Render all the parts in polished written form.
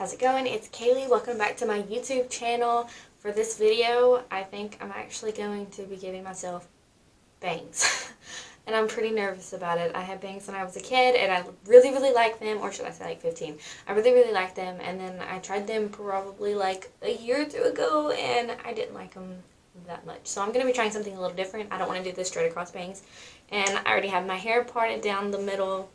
how's it going? It's Kaylee. Welcome back to my YouTube channel. For this video, I think I'm actually going to be giving myself bangs. And I'm pretty nervous about it. I had bangs when I was a kid and I really like them, or should I say like 15. I really liked them, and then I tried them probably like a year or two ago and I didn't like them that much. So I'm going to be trying something a little different. I don't want to do the straight across bangs. And I already have my hair parted down the middle.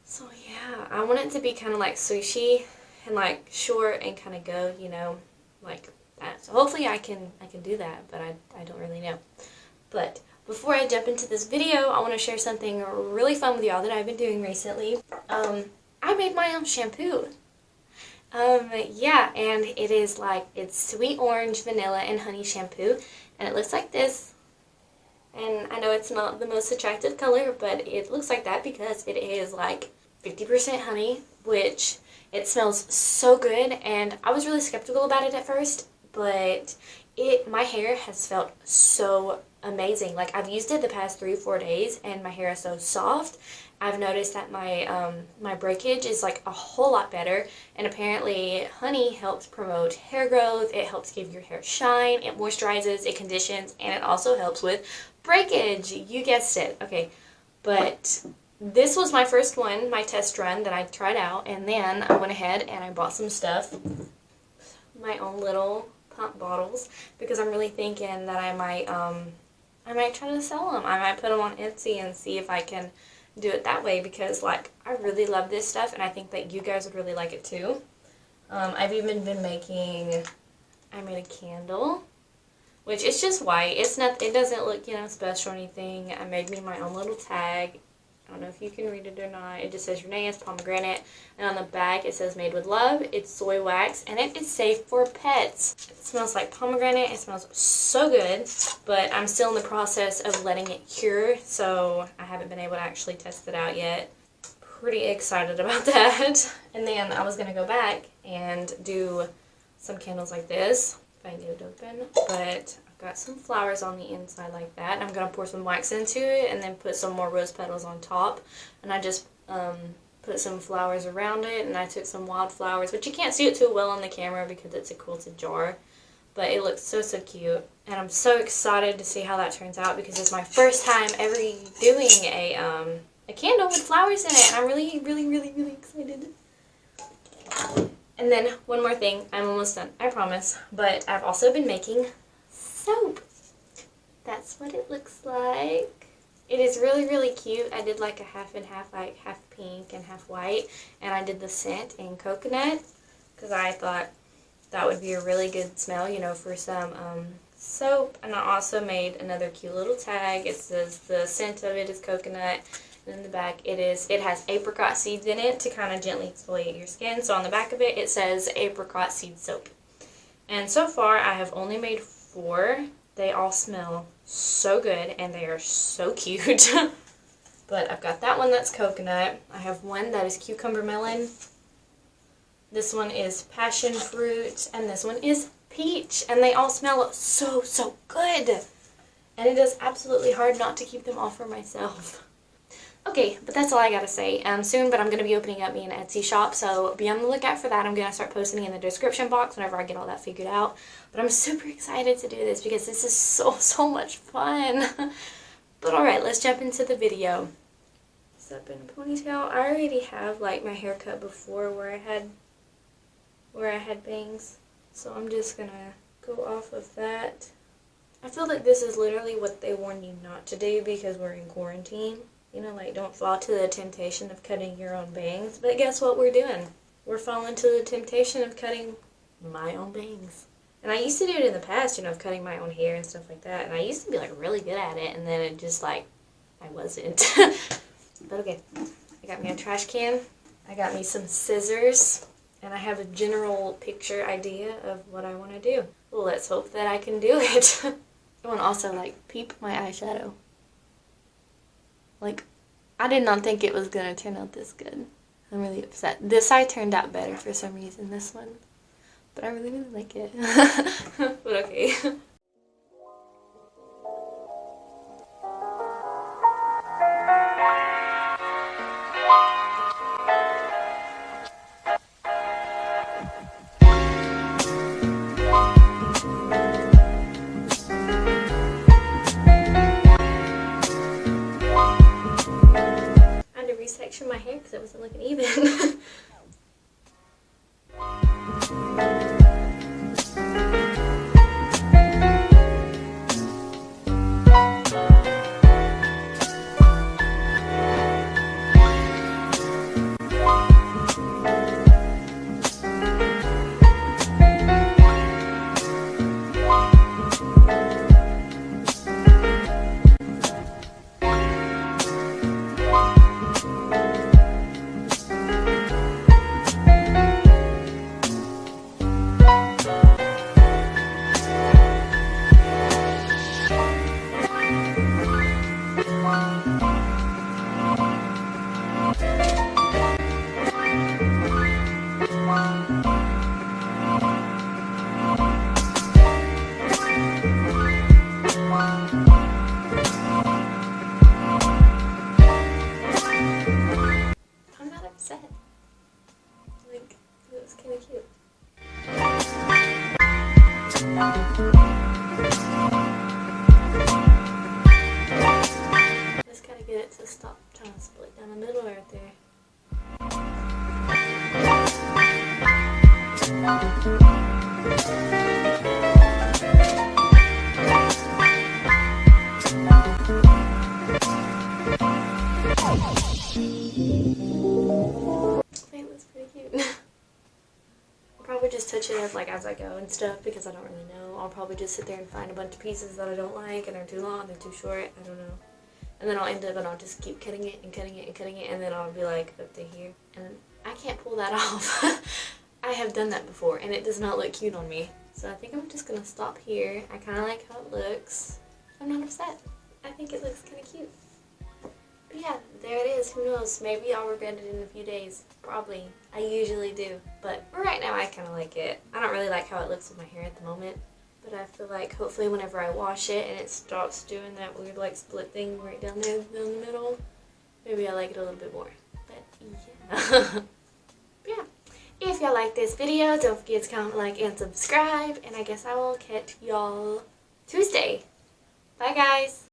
So yeah, I want it to be kind of like swooshy and like short and kind of go, you know, like that. So hopefully I can do that, but I don't really know. But before I jump into this video, I want to share something really fun with y'all that I've been doing recently. I made my own shampoo. Yeah, and it is like, it's sweet orange, vanilla, and honey shampoo, and it looks like this. And I know it's not the most attractive color, but it looks like that because it is like 50% honey, which it smells so good. And I was really skeptical about it at first, but my hair has felt so amazing. Like, I've used it the past 3-4 days and my hair is so soft. I've noticed that my breakage is like a whole lot better, and apparently honey helps promote hair growth, it helps give your hair shine, it moisturizes, it conditions, and it also helps with breakage. You guessed it. Okay, but this was my first one, my test run that I tried out, and then I went ahead and I bought some stuff, my own little pump bottles, because I'm really thinking that I might try to sell them. I might put them on Etsy and see if I can do it that way, because like I really love this stuff and I think that you guys would really like it too. I've even been I made a candle, which it's just white. It doesn't look, you know, special or anything. I made me my own little tag. I don't know if you can read it or not. It just says your name, it's pomegranate, and on the back it says made with love. It's soy wax, and it is safe for pets. It smells like pomegranate. It smells so good, but I'm still in the process of letting it cure, so I haven't been able to actually test it out yet. Pretty excited about that. And then I was going to go back and do some candles like this, if I can get it open, but got some flowers on the inside like that. I'm going to pour some wax into it and then put some more rose petals on top. And I just put some flowers around it, and I took some wildflowers, which you can't see it too well on the camera because it's a quilted jar. But it looks so cute. And I'm so excited to see how that turns out because it's my first time ever doing a candle with flowers in it. And I'm really excited. And then one more thing. I'm almost done, I promise. But I've also been making soap. That's what it looks like. It is really cute. I did like a half and half, like half pink and half white, and I did the scent in coconut because I thought that would be a really good smell, you know, for some soap. And I also made another cute little tag. It says the scent of it is coconut, and in the back it has apricot seeds in it to kind of gently exfoliate your skin. So on the back of it, it says apricot seed soap. And so far I have only made 4. They all smell so good and they are so cute. But I've got that one that's coconut. I have one that is cucumber melon. This one is passion fruit, and this one is peach, and they all smell so good. And it is absolutely hard not to keep them all for myself. Okay, but that's all I gotta say. Soon, but I'm going to be opening up me an Etsy shop, so be on the lookout for that. I'm going to start posting in the description box whenever I get all that figured out. But I'm super excited to do this because this is so much fun. But alright, let's jump into the video. Is up in a ponytail? I already have like my hair cut before where I had bangs, so I'm just going to go off of that. I feel like this is literally what they warn you not to do because we're in quarantine. You know, like, don't fall to the temptation of cutting your own bangs. But guess what we're doing? We're falling to the temptation of cutting my own bangs. And I used to do it in the past, you know, of cutting my own hair and stuff like that. And I used to be, like, really good at it. And then it just, like, I wasn't. But okay, I got me a trash can. I got me some scissors. And I have a general picture idea of what I want to do. Well, let's hope that I can do it. I want to also, like, peep my eyeshadow. Like, I did not think it was going to turn out this good. I'm really upset. This eye turned out better for some reason, this one. But I really like it. But okay. section my hair because it wasn't looking even. I'm not upset. Like, it was kind of cute. Just gotta get it to stop trying to split down the middle right there. It looks pretty cute. I'll probably just touch it as I go and stuff because I don't really know. I'll probably just sit there and find a bunch of pieces that I don't like and they're too long, they're too short, I don't know. And then I'll end up and I'll just keep cutting it and cutting it and cutting it and then I'll be like up to here. And I can't pull that off. I have done that before and it does not look cute on me. So I think I'm just going to stop here. I kind of like how it looks. I'm not upset. I think it looks kind of cute. But yeah, there it is. Who knows? Maybe I'll regret it in a few days. Probably. I usually do. But right now I kind of like it. I don't really like how it looks with my hair at the moment. But I feel like hopefully whenever I wash it and it stops doing that weird like split thing right down there down the middle, maybe I like it a little bit more. But yeah. Yeah. If y'all like this video, don't forget to comment, like, and subscribe. And I guess I will catch y'all Tuesday. Bye guys.